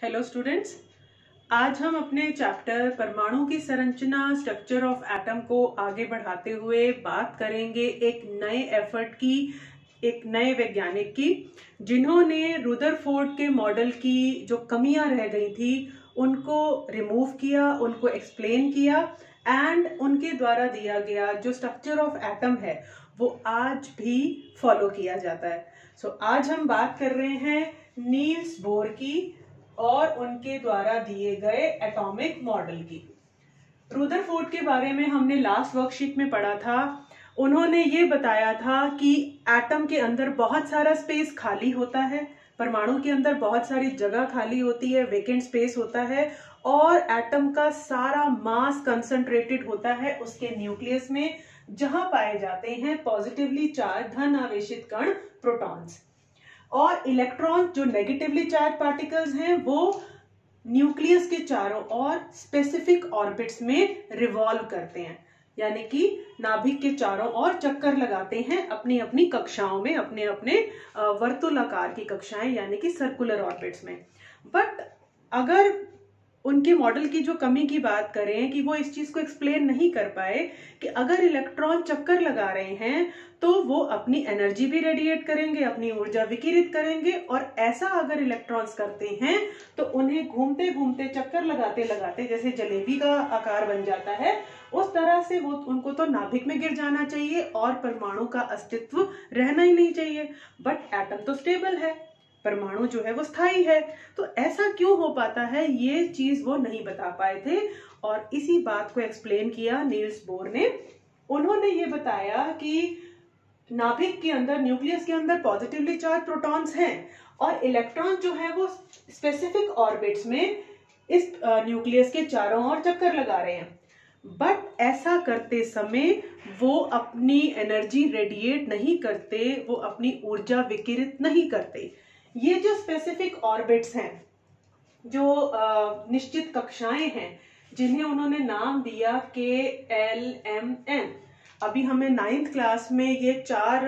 Hello students, आज हम अपने चैप्टर परमाणु की संरचना स्ट्रक्चर ऑफ एटम को आगे बढ़ाते हुए बात करेंगे एक नए एफर्ट की, एक नए वैज्ञानिक की जिन्होंने रुदरफोर्ड के मॉडल की जो कमियां रह गई थी उनको रिमूव किया, उनको एक्सप्लेन किया एंड उनके द्वारा दिया गया जो स्ट्रक्चर ऑफ एटम है वो आज भी फॉलो किया जाता है। आज हम बात कर रहे हैं नील्स बोर की और उनके द्वारा दिए गए एटॉमिक मॉडल की। रुदरफोर्ड के बारे में हमने लास्ट वर्कशीट में पढ़ा था। उन्होंने ये बताया था कि एटम के अंदर बहुत सारा स्पेस खाली होता है, परमाणु के अंदर बहुत सारी जगह खाली होती है, वेकेंट स्पेस होता है और एटम का सारा मास कंसंट्रेटेड होता है उसके न्यूक्लियस में, जहां पाए जाते हैं पॉजिटिवली चार्ज धन आवेशित कण प्रोटॉन्स, और इलेक्ट्रॉन जो नेगेटिवली चार्ज पार्टिकल्स हैं वो न्यूक्लियस के चारों ओर स्पेसिफिक ऑर्बिट्स में रिवॉल्व करते हैं, यानी कि नाभिक के चारों ओर चक्कर लगाते हैं अपनी अपनी कक्षाओं में, अपने अपने वर्तुलाकार की कक्षाएं यानी कि सर्कुलर ऑर्बिट्स में। बट अगर उनके मॉडल की जो कमी की बात करें कि वो इस चीज को एक्सप्लेन नहीं कर पाए कि अगर इलेक्ट्रॉन चक्कर लगा रहे हैं तो वो अपनी एनर्जी भी रेडिएट करेंगे, अपनी ऊर्जा विकिरित करेंगे, और ऐसा अगर इलेक्ट्रॉन्स करते हैं तो उन्हें घूमते घूमते चक्कर लगाते लगाते जैसे जलेबी का आकार बन जाता है, उस तरह से वो उनको तो नाभिक में गिर जाना चाहिए और परमाणु का अस्तित्व रहना ही नहीं चाहिए। बट एटम तो स्टेबल है, परमाणु जो है वो स्थायी है, तो ऐसा क्यों हो पाता है ये चीज वो नहीं बता पाए थे और इसी बात को एक्सप्लेन किया नील्स बोर ने। उन्होंने ये बताया कि नाभिक के अंदर, न्यूक्लियस के अंदर पॉजिटिवली चार्ज प्रोटॉन्स हैं और इलेक्ट्रॉन जो है वो स्पेसिफिक ऑर्बिट्स में इस न्यूक्लियस के चारों ओर चक्कर लगा रहे हैं। बट ऐसा करते समय वो अपनी एनर्जी रेडिएट नहीं करते, वो अपनी ऊर्जा विकिरित नहीं करते। ये जो स्पेसिफिक ऑर्बिट्स हैं, जो निश्चित कक्षाएं हैं जिन्हें उन्होंने नाम दिया KLMN, अभी हमें 9th क्लास में ये 4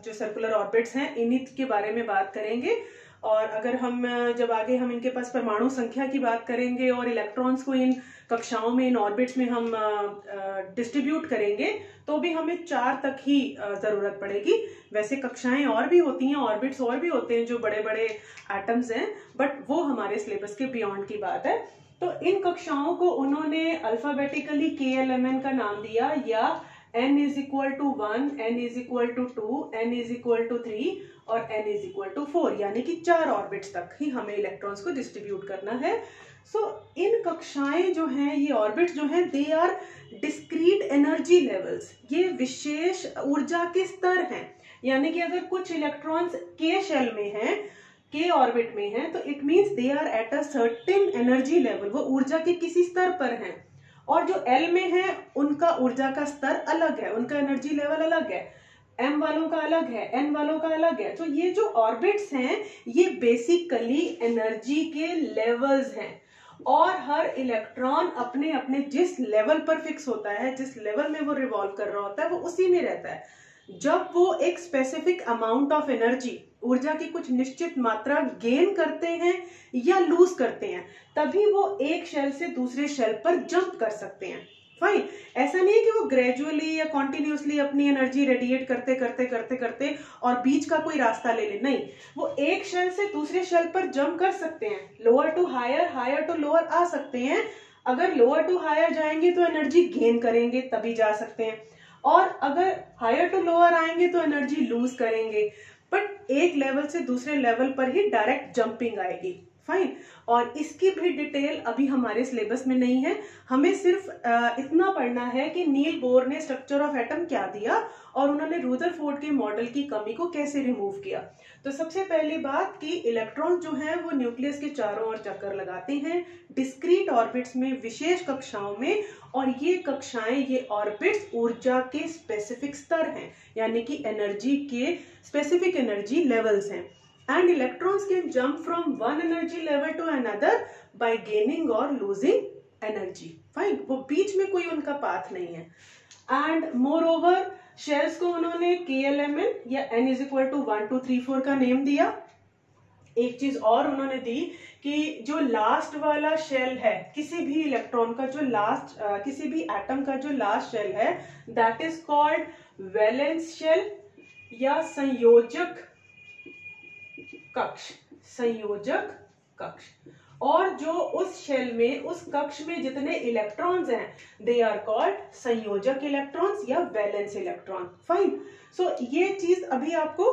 जो सर्कुलर ऑर्बिट्स हैं इन्हीं के बारे में बात करेंगे। और अगर हम जब आगे हम इनके पास परमाणु संख्या की बात करेंगे और इलेक्ट्रॉन्स को इन कक्षाओं में, इन ऑर्बिट्स में हम डिस्ट्रीब्यूट करेंगे तो भी हमें 4 तक ही जरूरत पड़ेगी। वैसे कक्षाएं और भी होती हैं, ऑर्बिट्स और भी होते हैं जो बड़े बड़े एटम्स हैं, बट वो हमारे सिलेबस के बियॉन्ड की बात है। तो इन कक्षाओं को उन्होंने अल्फाबेटिकली KLMN का नाम दिया, या n is equal to 1, n is equal to 2, n is equal to 3 और n is equal to 4, यानी कि 4 ऑर्बिट्स तक ही हमें इलेक्ट्रॉन्स को डिस्ट्रीब्यूट करना है। इन कक्षाएं जो हैं, ये ऑर्बिट्स जो हैं, they are discrete energy levels, ये विशेष ऊर्जा के स्तर हैं। यानी कि अगर कुछ इलेक्ट्रॉन्स K शेल में हैं, K ऑर्बिट में हैं, तो it means they are at a certain energy level, वो ऊर्जा के किसी स्तर पर हैं। और जो L में है उनका ऊर्जा का स्तर अलग है, उनका एनर्जी लेवल अलग है, M वालों का अलग है, N वालों का अलग है। तो ये जो ऑर्बिट्स हैं ये बेसिकली एनर्जी के लेवल्स हैं और हर इलेक्ट्रॉन अपने अपने जिस लेवल पर फिक्स होता है, जिस लेवल में वो रिवॉल्व कर रहा होता है, वो उसी में रहता है। जब वो एक स्पेसिफिक अमाउंट ऑफ एनर्जी, ऊर्जा की कुछ निश्चित मात्रा गेन करते हैं या लूज करते हैं, तभी वो एक शेल से दूसरे शेल पर जंप कर सकते हैं। फाइन, ऐसा नहीं है कि वो ग्रेजुअली या कॉन्टिन्यूसली अपनी एनर्जी रेडिएट करते करते करते करते और बीच का कोई रास्ता ले ले, नहीं, वो एक शेल से दूसरे शेल पर जंप कर सकते हैं, lower to higher, higher to lower आ सकते हैं। अगर लोअर टू हायर जाएंगे तो एनर्जी गेन करेंगे, तभी जा सकते हैं, और अगर हायर टू लोअर आएंगे तो एनर्जी लूज करेंगे। बट एक लेवल से दूसरे लेवल पर ही डायरेक्ट जंपिंग आएगी। फाइन, और इसकी भी डिटेल अभी हमारे सिलेबस में नहीं है, हमें सिर्फ इतना पढ़ना है कि नील बोर ने स्ट्रक्चर ऑफ एटम क्या दिया और उन्होंने रुदरफोर्ड के मॉडल की कमी को कैसे रिमूव किया। तो सबसे पहली बात कि इलेक्ट्रॉन जो है वो न्यूक्लियस के चारों ओर चक्कर लगाते हैं डिस्क्रीट ऑर्बिट्स में, विशेष कक्षाओं में, और ये कक्षाएं, ये ऑर्बिट्स ऊर्जा के स्पेसिफिक स्तर हैं, यानी कि एनर्जी के स्पेसिफिक एनर्जी लेवल्स हैं। And electrons can jump from one energy level to another by gaining or losing energy. Fine, वो बीच में कोई उनका पाथ नहीं है। And moreover, shells को उन्होंने KLMN या n is equal to 1, 2, 3, 4 का नेम दिया। एक चीज और उन्होंने दी कि जो लास्ट वाला शेल है किसी भी इलेक्ट्रॉन का, जो लास्ट किसी भी एटम का जो लास्ट शेल है, that is called valence shell या संयोजक कक्ष, संयोजक कक्ष। और जो उस शेल में, उस कक्ष में जितने इलेक्ट्रॉन्स हैं, दे आर कॉल्ड संयोजक इलेक्ट्रॉन्स या वैलेंस इलेक्ट्रॉन। फाइन। सो ये चीज अभी आपको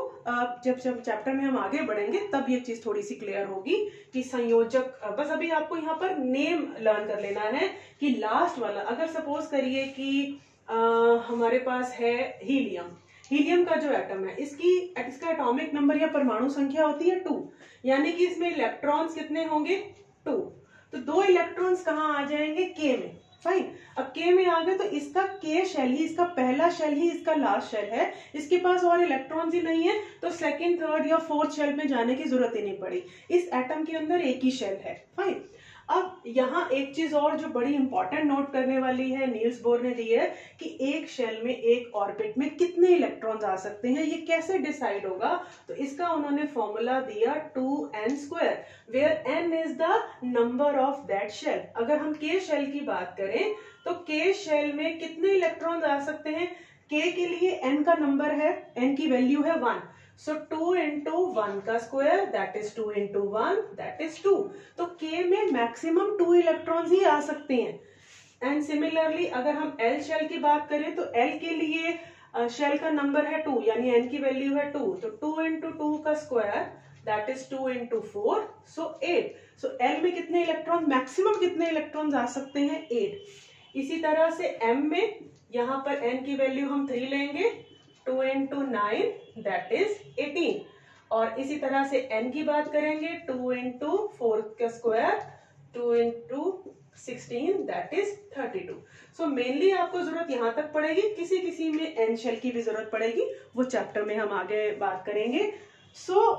जब चैप्टर में हम आगे बढ़ेंगे तब ये चीज थोड़ी सी क्लियर होगी कि संयोजक, बस अभी आपको यहाँ पर नेम लर्न कर लेना है कि लास्ट वाला, अगर सपोज करिए कि हमारे पास है हीलियम, हीलियम का जो एटम है इसका एटॉमिक नंबर या परमाणु संख्या होती है 2, यानी कि इसमें इलेक्ट्रॉन्स कितने होंगे 2। तो 2 इलेक्ट्रॉन्स कहाँ आ जाएंगे, के में। फाइन। अब के में आ गए तो इसका के शेल ही, इसका पहला शेल ही इसका लास्ट शेल है, इसके पास और इलेक्ट्रॉन्स ही नहीं है, तो सेकंड, थर्ड या फोर्थ शेल में जाने की जरूरत ही नहीं पड़ी, इस एटम के अंदर एक ही शेल है। फाइन। अब यहाँ एक चीज और जो बड़ी इंपॉर्टेंट नोट करने वाली है, नील्स बोर ने दी है कि एक शेल में, एक ऑर्बिट में कितने इलेक्ट्रॉन्स आ सकते हैं, ये कैसे डिसाइड होगा। तो इसका उन्होंने फॉर्मूला दिया 2n², where n is the number of that shell. अगर हम के शेल की बात करें तो के शेल में कितने इलेक्ट्रॉन्स आ सकते हैं, के के लिए n का नंबर है, n की वैल्यू है 1, सो 2 into 1 का square that is 2 into 1 that is 2। तो K में मैक्सिमम 2 इलेक्ट्रॉन्स ही आ सकते हैं। एंड सिमिलरली अगर हम L शेल की बात करें तो L के लिए शेल का नंबर है 2, यानी n की वैल्यू है 2, तो 2 into 2 का square that is 2 into 4, so 8। So L में कितने इलेक्ट्रॉन, मैक्सिमम कितने इलेक्ट्रॉन्स आ सकते हैं, 8। इसी तरह से M में, यहाँ पर n की वैल्यू हम 3 लेंगे, 2 into 9 दैट इज 18। और इसी तरह से n की बात करेंगे, 2 into 4 का square, 2 into 16 that is 32। So mainly आपको जरूरत यहां तक पड़ेगी, किसी किसी में n शेल की भी जरूरत पड़ेगी, वो चैप्टर में हम आगे बात करेंगे। सो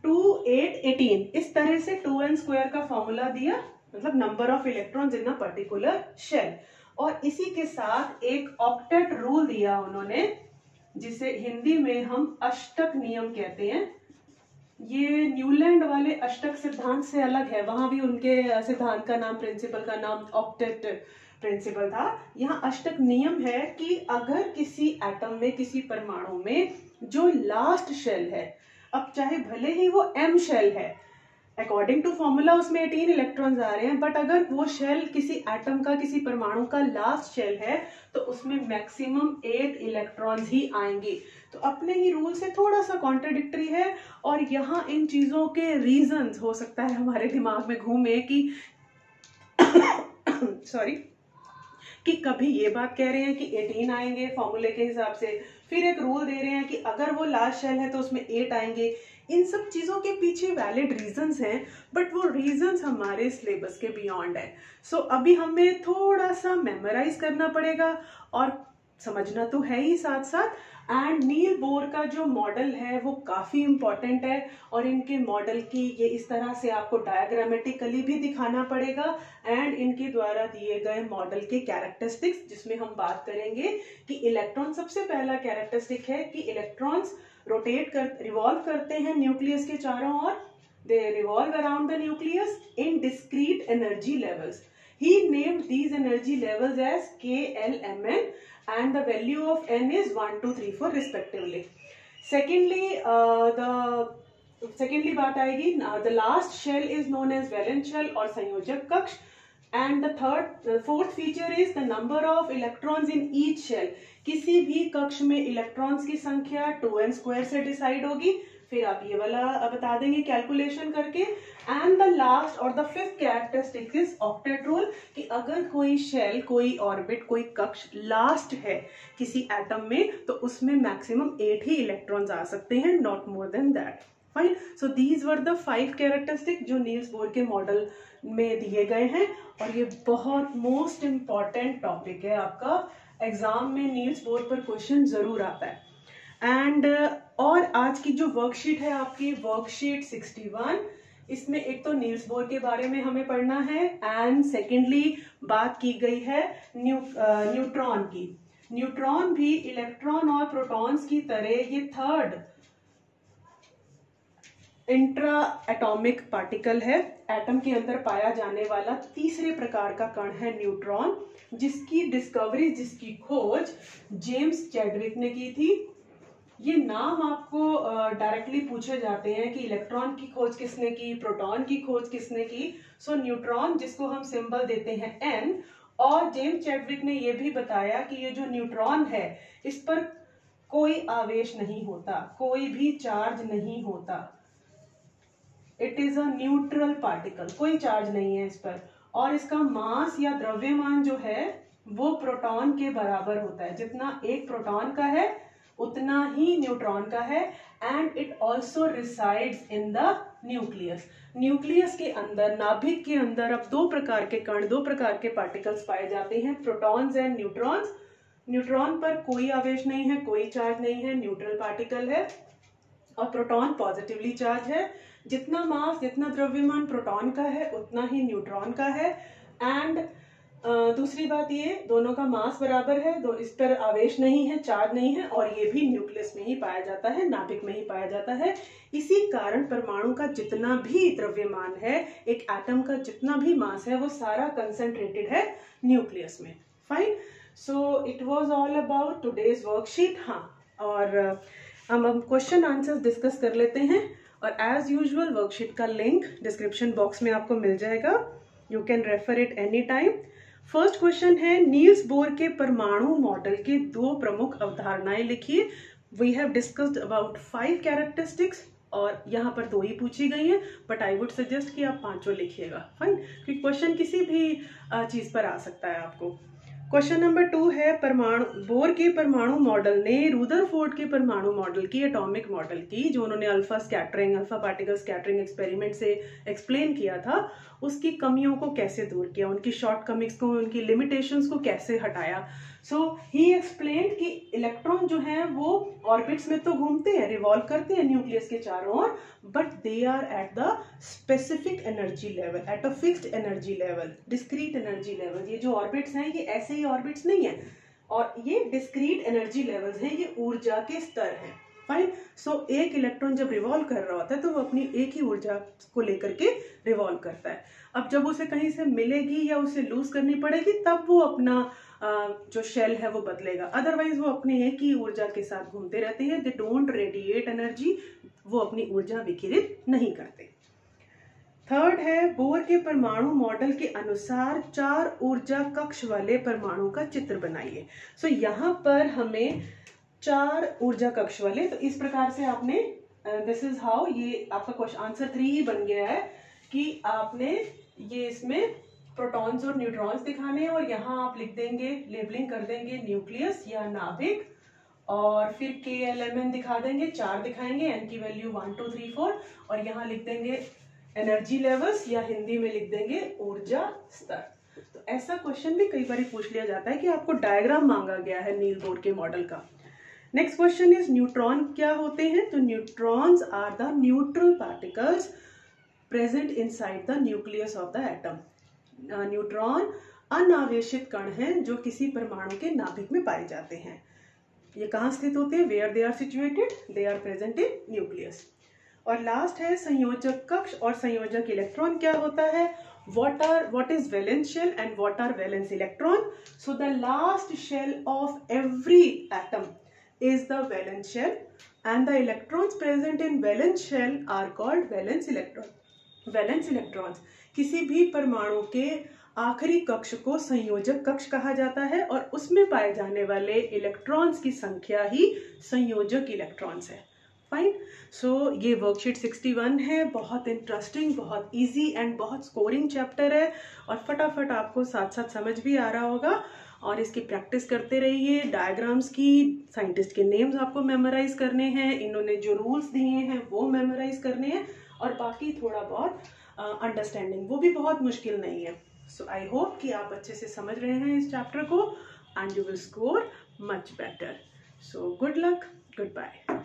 2, 8, 18 इस तरह से 2n² का फॉर्मूला दिया, मतलब number of electrons in a particular shell. और इसी के साथ एक ऑक्टेट रूल दिया उन्होंने, जिसे हिंदी में हम अष्टक नियम कहते हैं। ये न्यूलैंड वाले अष्टक सिद्धांत से अलग है, वहां भी उनके सिद्धांत का नाम, प्रिंसिपल का नाम ऑक्टेट प्रिंसिपल था। यहाँ अष्टक नियम है कि अगर किसी एटम में, किसी परमाणु में जो लास्ट शेल है, अब चाहे भले ही वो m शेल है, अकॉर्डिंग टू फॉर्मूला उसमें 18 इलेक्ट्रॉन्स आ रहे हैं, बट अगर वो शेल किसी एटम का, किसी परमाणु का लास्ट शेल है तो उसमें मैक्सिमम 8 इलेक्ट्रॉन्स ही आएंगे। तो अपने ही रूल से थोड़ा सा कॉन्ट्राडिक्टरी है, और यहाँ इन चीजों के रीजंस हो सकता है हमारे दिमाग में घूमे कि सॉरी, कि कभी ये बात कह रहे हैं कि 18 आएंगे फॉर्मूले के हिसाब से, फिर एक रूल दे रहे हैं कि अगर वो लास्ट शेल है तो उसमें 8 आएंगे। इन सब चीजों के पीछे वैलिड रीजंस हैं, बट वो रीजंस हमारे सिलेबस के बियॉन्ड है। सो अभी हमें थोड़ा सा मेमोराइज करना पड़ेगा और समझना तो है ही साथ साथ। एंड नील बोर का जो मॉडल है वो काफी इंपॉर्टेंट है, और इनके मॉडल की ये इस तरह से आपको डायग्रामेटिकली भी दिखाना पड़ेगा, एंड इनके द्वारा दिए गए मॉडल के कैरेक्टरिस्टिक्स, जिसमें हम बात करेंगे कि इलेक्ट्रॉन, सबसे पहला कैरेक्टरिस्टिक है कि इलेक्ट्रॉन्स रिवॉल्व करते हैं न्यूक्लियस के चारों ओर, they revolve around the nucleus in discrete energy levels. He named these energy levels as K, L, M, N, and the value of N is 1, 2, 3, 4 respectively. Secondly बात आएगी, the last shell is known as valence shell और संयोजक कक्ष, and the fourth feature is the number of electrons in each shell. किसी भी कक्ष में electrons की संख्या 2n² से डिसाइड होगी, फिर आप ये वाला बता देंगे कैलकुलेशन करके। एंड द लास्ट और the fifth characteristic is octet rule, कि अगर कोई शेल, कोई ऑर्बिट, कोई कक्ष लास्ट है किसी एटम में, तो उसमें मैक्सिमम 8 ही इलेक्ट्रॉन्स आ सकते हैं, not more than that. Fine. So these were the 5 characteristic जो नील्स बोर के मॉडल में दिए गए हैं, और ये बहुत मोस्ट इंपॉर्टेंट टॉपिक है आपका, एग्जाम में नील्स बोर पर क्वेश्चन जरूर आता है। एंड और आज की जो वर्कशीट है आपकी, वर्कशीट 61, इसमें एक तो नील्स बोर के बारे में हमें पढ़ना है, एंड सेकेंडली बात की गई है न्यूट्रॉन की। न्यूट्रॉन भी इलेक्ट्रॉन और प्रोटॉन्स की तरह ये थर्ड इंट्रा एटॉमिक पार्टिकल है, एटम के अंदर पाया जाने वाला तीसरे प्रकार का कण है न्यूट्रॉन, जिसकी डिस्कवरी, जिसकी खोज जेम्स चैडविक ने की थी। ये नाम आपको डायरेक्टली पूछे जाते हैं कि इलेक्ट्रॉन की खोज किसने की, प्रोटॉन की खोज किसने की। सो न्यूट्रॉन, जिसको हम सिंबल देते हैं N, और जेम्स चैडविक ने यह भी बताया कि ये जो न्यूट्रॉन है इस पर कोई आवेश नहीं होता, कोई भी चार्ज नहीं होता। It is a neutral particle, कोई चार्ज नहीं है इस पर, और इसका मास या द्रव्यमान जो है वो प्रोटॉन के बराबर होता है। जितना एक प्रोटॉन का है उतना ही न्यूट्रॉन का है। And it also resides in the nucleus. Nucleus के अंदर, नाभिक के अंदर अब दो प्रकार के कण, दो प्रकार के पार्टिकल्स पाए जाते हैं, प्रोटॉन्स एंड न्यूट्रॉन्स। न्यूट्रॉन पर कोई आवेश नहीं है, कोई चार्ज नहीं है, न्यूट्रल पार्टिकल है, और प्रोटॉन पॉजिटिवली चार्ज है। जितना मास, जितना द्रव्यमान प्रोटॉन का है उतना ही न्यूट्रॉन का है। एंड दूसरी बात, ये दोनों का मास बराबर है, इस पर आवेश नहीं है, चार्ज नहीं है, और ये भी न्यूक्लियस में ही पाया जाता है, नाभिक में ही पाया जाता है। इसी कारण परमाणु का जितना भी द्रव्यमान है, एक एटम का जितना भी मास है, वो सारा कंसंट्रेटेड है न्यूक्लियस में। Fine, so it was all about today's worksheet. हाँ, और हम क्वेश्चन आंसर्स डिस्कस कर लेते हैं, और एज यूजुअल वर्कशीट का लिंक डिस्क्रिप्शन बॉक्स में आपको मिल जाएगा, you can refer it any time. First question है, नील्स बोर के परमाणु मॉडल के दो प्रमुख अवधारणाएं लिखिए। We have discussed about 5 characteristics, और यहाँ पर 2 ही पूछी गई हैं, बट आई वुड सजेस्ट कि आप 5 लिखिएगा। फाइन, क्योंकि क्वेश्चन किसी भी चीज पर आ सकता है आपको। क्वेश्चन नंबर 2 है, बोर के परमाणु मॉडल ने रुदरफोर्ड के परमाणु मॉडल की, एटॉमिक मॉडल की, जो उन्होंने अल्फा पार्टिकल स्कैटरिंग एक्सपेरिमेंट से एक्सप्लेन किया था, उसकी कमियों को कैसे दूर किया, उनकी शॉर्टकमिंग्स को, उनकी लिमिटेशंस को कैसे हटाया। सो ही एक्सप्लेन कि इलेक्ट्रॉन जो है वो ऑर्बिट्स में तो घूमते हैं, रिवॉल्व करते हैं न्यूक्लियस के चारों ओर, but they are at the specific energy level, at a fixed energy level, discrete energy level. ये जो ऑर्बिट्स हैं ये ऐसे ही ऑर्बिट्स नहीं है, और ये डिस्क्रीट एनर्जी लेवल्स हैं, ये ऊर्जा के स्तर हैं। फाइन, सो एक इलेक्ट्रॉन जब रिवॉल्व कर रहा होता है तो वो अपनी एक ही ऊर्जा को लेकर के रिवॉल्व करता है। अब जब उसे कहीं से मिलेगी या उसे लूज करनी पड़ेगी, तब वो अपना जो शेल है वो बदलेगा, अदरवाइज वो अपने एक ही ऊर्जा के साथ घूमते रहते हैं। दे डोंट रेडिएट एनर्जी, वो अपनी ऊर्जा विकिरित नहीं करते। थर्ड है, बोर के परमाणु मॉडल के अनुसार 4 ऊर्जा कक्ष वाले परमाणु का चित्र बनाइए। सो यहाँ पर हमें 4 ऊर्जा कक्ष वाले, तो इस प्रकार से आपने, दिस इज हाउ, ये आपका क्वेश्चन आंसर 3 ही बन गया है कि आपने ये इसमें प्रोटॉन्स और न्यूट्रॉन्स दिखाने हैं, और यहाँ आप लिख देंगे, लेबलिंग कर देंगे न्यूक्लियस या नाभिक, और फिर KLMN दिखा देंगे, 4 दिखाएंगे, N की वैल्यू 1 2 3 4, और यहाँ लिख देंगे एनर्जी लेवल्स, या हिंदी में लिख देंगे ऊर्जा स्तर। तो ऐसा क्वेश्चन भी कई बार पूछ लिया जाता है कि आपको डायग्राम मांगा गया है नील बोर के मॉडल का। नेक्स्ट क्वेश्चन इज, न्यूट्रॉन क्या होते हैं? तो neutrons are the neutral particles present inside the nucleus of the atom. Neutron अनावेशित कण हैं जो किसी परमाणु के नाभिक में पाए जाते हैं। ये कहाँ स्थित होते हैं? Where they are situated, they are present in nucleus. और लास्ट है, संयोजक कक्ष और संयोजक इलेक्ट्रॉन क्या होता है? what is valence shell and what are valence electron? So the last shell of every atom is the valence shell, and the electrons present in valence shell are called valence electron. Valence electrons, किसी भी परमाणु के आखिरी कक्ष को संयोजक कक्ष कहा जाता है, और उसमें पाए जाने वाले इलेक्ट्रॉन्स की संख्या ही संयोजक इलेक्ट्रॉन्स है। फाइन, सो ये वर्कशीट 61 है, बहुत इंटरेस्टिंग, बहुत इजी एंड बहुत स्कोरिंग चैप्टर है, और फटाफट आपको साथ साथ समझ भी आ रहा होगा, और इसकी प्रैक्टिस करते रहिए। डायग्राम्स की, साइंटिस्ट के नेम्स आपको मेमोराइज करने हैं, इन्होंने जो रूल्स दिए हैं वो मेमोराइज करने हैं, और बाकी थोड़ा बहुत अंडरस्टैंडिंग, वो भी बहुत मुश्किल नहीं है। सो आई होप कि आप अच्छे से समझ रहे हैं इस चैप्टर को, and you will score much better. So good luck, good bye.